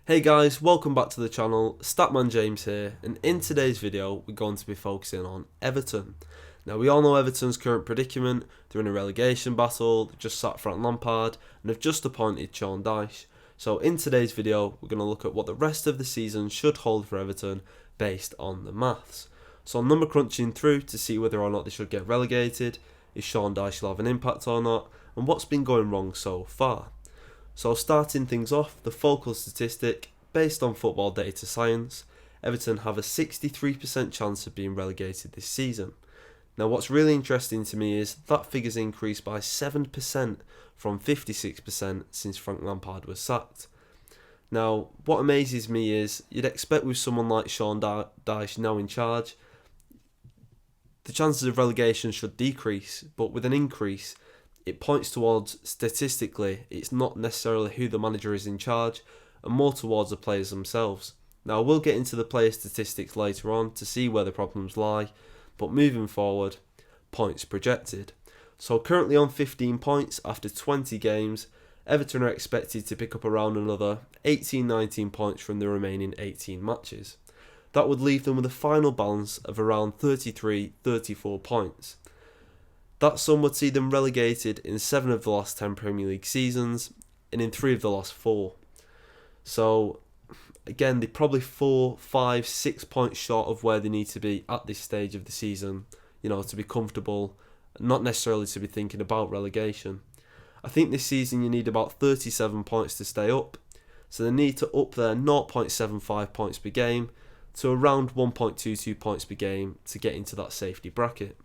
Hey guys, welcome back to the channel. Statman James here, and in today's video we're going to be focusing on Everton. Now we all know Everton's current predicament. They're in a relegation battle, they've just sacked Frank Lampard and have just appointed Sean Dyche. So in today's video we're going to look at what the rest of the season should hold for Everton based on the maths. So I'm number crunching through to see whether or not they should get relegated, if Sean Dyche will have an impact or not, and what's been going wrong so far. So starting things off, the focal statistic, based on football data science, Everton have a 63% chance of being relegated this season. Now what's really interesting to me is that figure's increased by 7% from 56% since Frank Lampard was sacked. Now what amazes me is you'd expect with someone like Sean Dyche now in charge, the chances of relegation should decrease, but with an increase, it points towards, statistically, it's not necessarily who the manager is in charge, and more towards the players themselves. Now, we'll get into the player statistics later on to see where the problems lie, but moving forward, points projected. So currently on 15 points after 20 games, Everton are expected to pick up around another 18-19 points from the remaining 18 matches. That would leave them with a final balance of around 33-34 points. That sum would see them relegated in 7 of the last 10 Premier League seasons and in 3 of the last 4. So again, they're probably 4, 5, 6 points short of where they need to be at this stage of the season, to be comfortable, not necessarily to be thinking about relegation. I think this season you need about 37 points to stay up, so they need to up their 0.75 points per game to around 1.22 points per game to get into that safety bracket,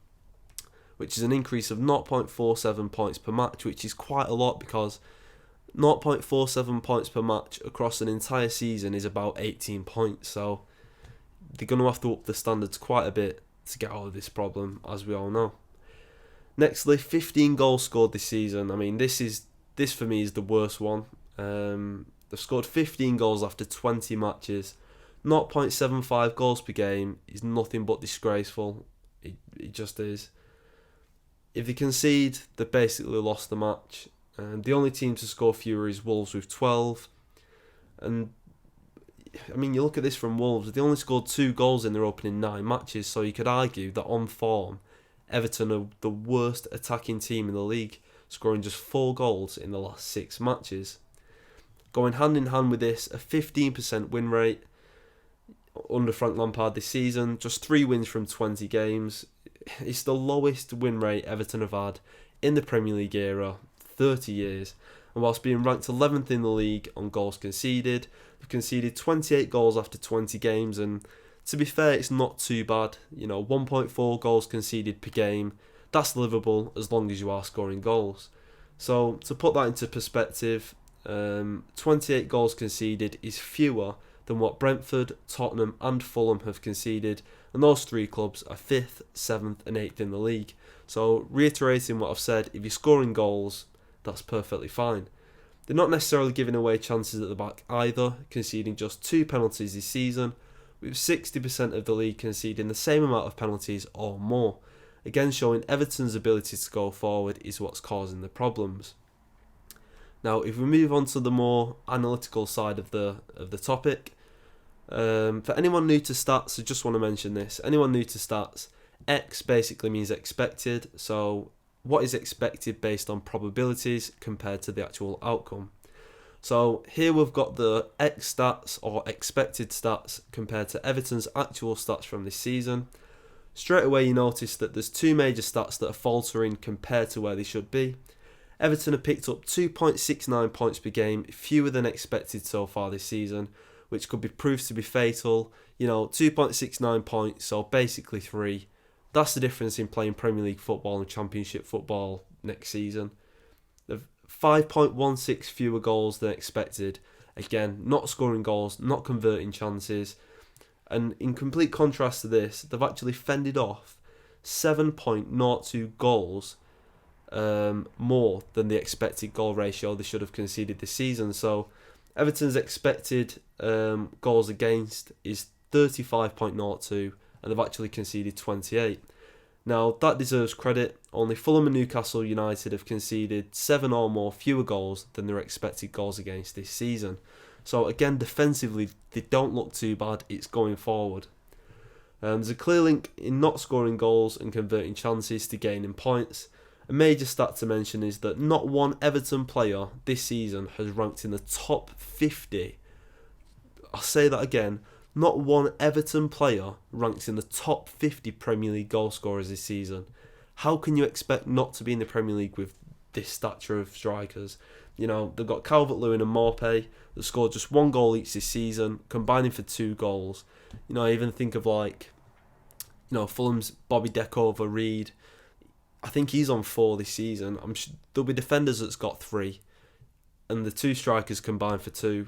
which is an increase of 0.47 points per match, which is quite a lot because 0.47 points per match across an entire season is about 18 points. So they're going to have to up the standards quite a bit to get out of this problem, as we all know. Nextly, 15 goals scored this season. I mean, this for me is the worst one. They've scored 15 goals after 20 matches. 0.75 goals per game is nothing but disgraceful. It just is. If they concede, they've basically lost the match. The only team to score fewer is Wolves with 12. And I mean, you look at this from Wolves, they only scored 2 goals in their opening 9 matches, so you could argue that on form, Everton are the worst attacking team in the league, scoring just 4 goals in the last 6 matches. Going hand in hand with this, a 15% win rate under Frank Lampard this season, just 3 wins from 20 games. It's the lowest win rate Everton have had in the Premier League era, 30 years. And whilst being ranked 11th in the league on goals conceded, they've conceded 28 goals after 20 games. And to be fair, it's not too bad. 1.4 goals conceded per game. That's livable as long as you are scoring goals. So to put that into perspective, 28 goals conceded is fewer than what Brentford, Tottenham and Fulham have conceded, and those 3 clubs are 5th, 7th and 8th in the league. So reiterating what I've said, if you're scoring goals, that's perfectly fine. They're not necessarily giving away chances at the back either, conceding just 2 penalties this season, with 60% of the league conceding the same amount of penalties or more, again showing Everton's ability to go forward is what's causing the problems. Now if we move on to the more analytical side of the topic, for anyone new to stats, I just want to mention this. Anyone new to stats, X basically means expected. So what is expected based on probabilities compared to the actual outcome. So here we've got the X stats or expected stats compared to Everton's actual stats from this season. Straight away you notice that there's 2 major stats that are faltering compared to where they should be. Everton have picked up 2.69 points per game, fewer than expected so far this season, which could be proved to be fatal. 2.69 points, so basically 3. That's the difference in playing Premier League football and Championship football next season. They've 5.16 fewer goals than expected. Again, not scoring goals, not converting chances. And in complete contrast to this, they've actually fended off 7.02 goals more than the expected goal ratio they should have conceded this season. So Everton's expected goals against is 35.02 and they've actually conceded 28. Now, that deserves credit. Only Fulham and Newcastle United have conceded 7 or more fewer goals than their expected goals against this season. So again, defensively, they don't look too bad. It's going forward. There's a clear link in not scoring goals and converting chances to gaining points. A major stat to mention is that not one Everton player this season has ranked in the top 50. I'll say that again. Not one Everton player ranks in the top 50 Premier League goal scorers this season. How can you expect not to be in the Premier League with this stature of strikers? You know, they've got Calvert-Lewin and Maupay that scored just 1 goal each this season, combining for 2 goals. You know, I even think of Fulham's Bobby Decovor-Reid. I think he's on 4 this season. I'm sure there'll be defenders that's got 3, and the 2 strikers combined for 2.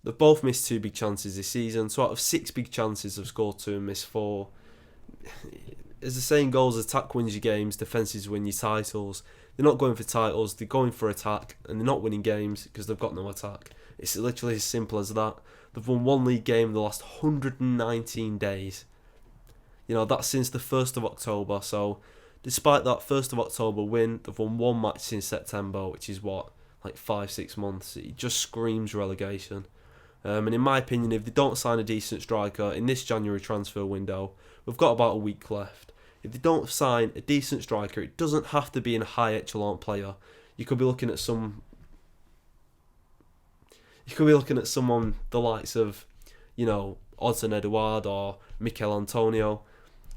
They've both missed 2 big chances this season, so out of 6 big chances, they've scored 2 and missed 4. As the saying goes, attack wins your games, defences win your titles. They're not going for titles, they're going for attack, and they're not winning games because they've got no attack. It's literally as simple as that. They've won 1 league game in the last 119 days. You know, that's since the 1st of October, so despite that 1st of October win, they've won 1 match since September, which is like 5-6 months. It just screams relegation. And in my opinion, if they don't sign a decent striker in this January transfer window, we've got about a week left. If they don't sign a decent striker, it doesn't have to be a high echelon player. You could be looking at someone the likes of, Odsonne Edouard or Mikel Antonio,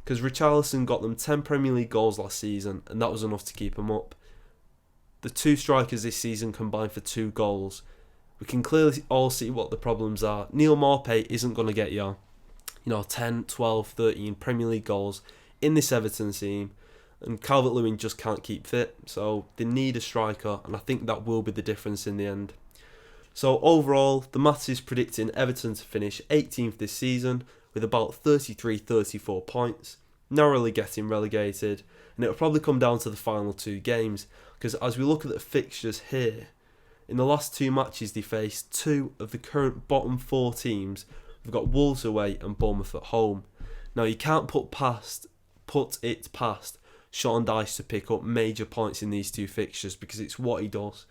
because Richarlison got them 10 Premier League goals last season, and that was enough to keep them up. The 2 strikers this season combined for 2 goals. We can clearly all see what the problems are. Neil Maupay isn't going to get you 10, 12, 13 Premier League goals in this Everton team, and Calvert-Lewin just can't keep fit, so they need a striker, and I think that will be the difference in the end. So overall, the maths is predicting Everton to finish 18th this season with about 33-34 points, narrowly getting relegated, and it'll probably come down to the final 2 games, because as we look at the fixtures here, in the last 2 matches they faced 2 of the current bottom 4 teams. We've got Wolves away and Bournemouth at home. Now you can't put it past Sean Dyche to pick up major points in these 2 fixtures because it's what he does.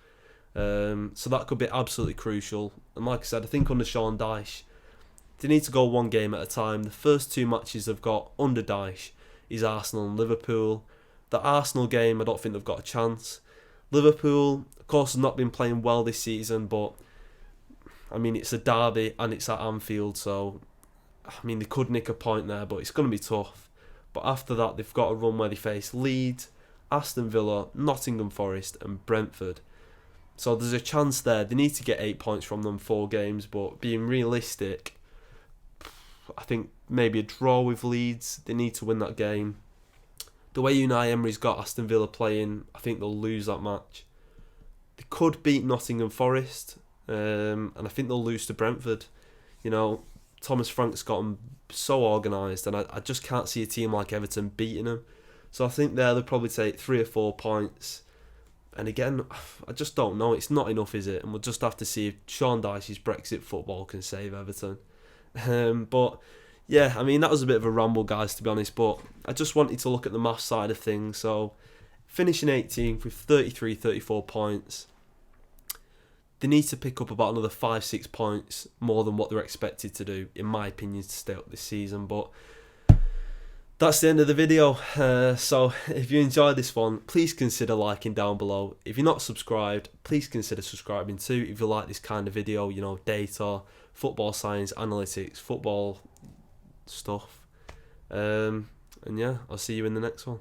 So that could be absolutely crucial. And like I said, I think under Sean Dyche, they need to go 1 game at a time. The first 2 matches they've got under Dyche is Arsenal and Liverpool. The Arsenal game, I don't think they've got a chance. Liverpool, of course, have not been playing well this season, but it's a derby and it's at Anfield, so they could nick a point there, but it's going to be tough. But after that, they've got a run where they face Leeds, Aston Villa, Nottingham Forest and Brentford. So there's a chance there. They need to get 8 points from them 4 games, but being realistic, I think maybe a draw with Leeds. They need to win that game. The way Unai Emery's got Aston Villa playing, I think they'll lose that match. They could beat Nottingham Forest, and I think they'll lose to Brentford. Thomas Frank's got them so organised, and I just can't see a team like Everton beating them. So I think they'll probably take 3 or 4 points. And again, I just don't know. It's not enough, is it? And we'll just have to see if Sean Dyche's Brexit football can save Everton. But yeah, that was a bit of a ramble, guys, to be honest. But I just wanted to look at the math side of things. So finishing 18th with 33-34 points, they need to pick up about another 5-6 points more than what they're expected to do, in my opinion, to stay up this season. But that's the end of the video. So if you enjoyed this one, please consider liking down below. If you're not subscribed, please consider subscribing too. If you like this kind of video, data, football science, analytics, football stuff. And yeah, I'll see you in the next one.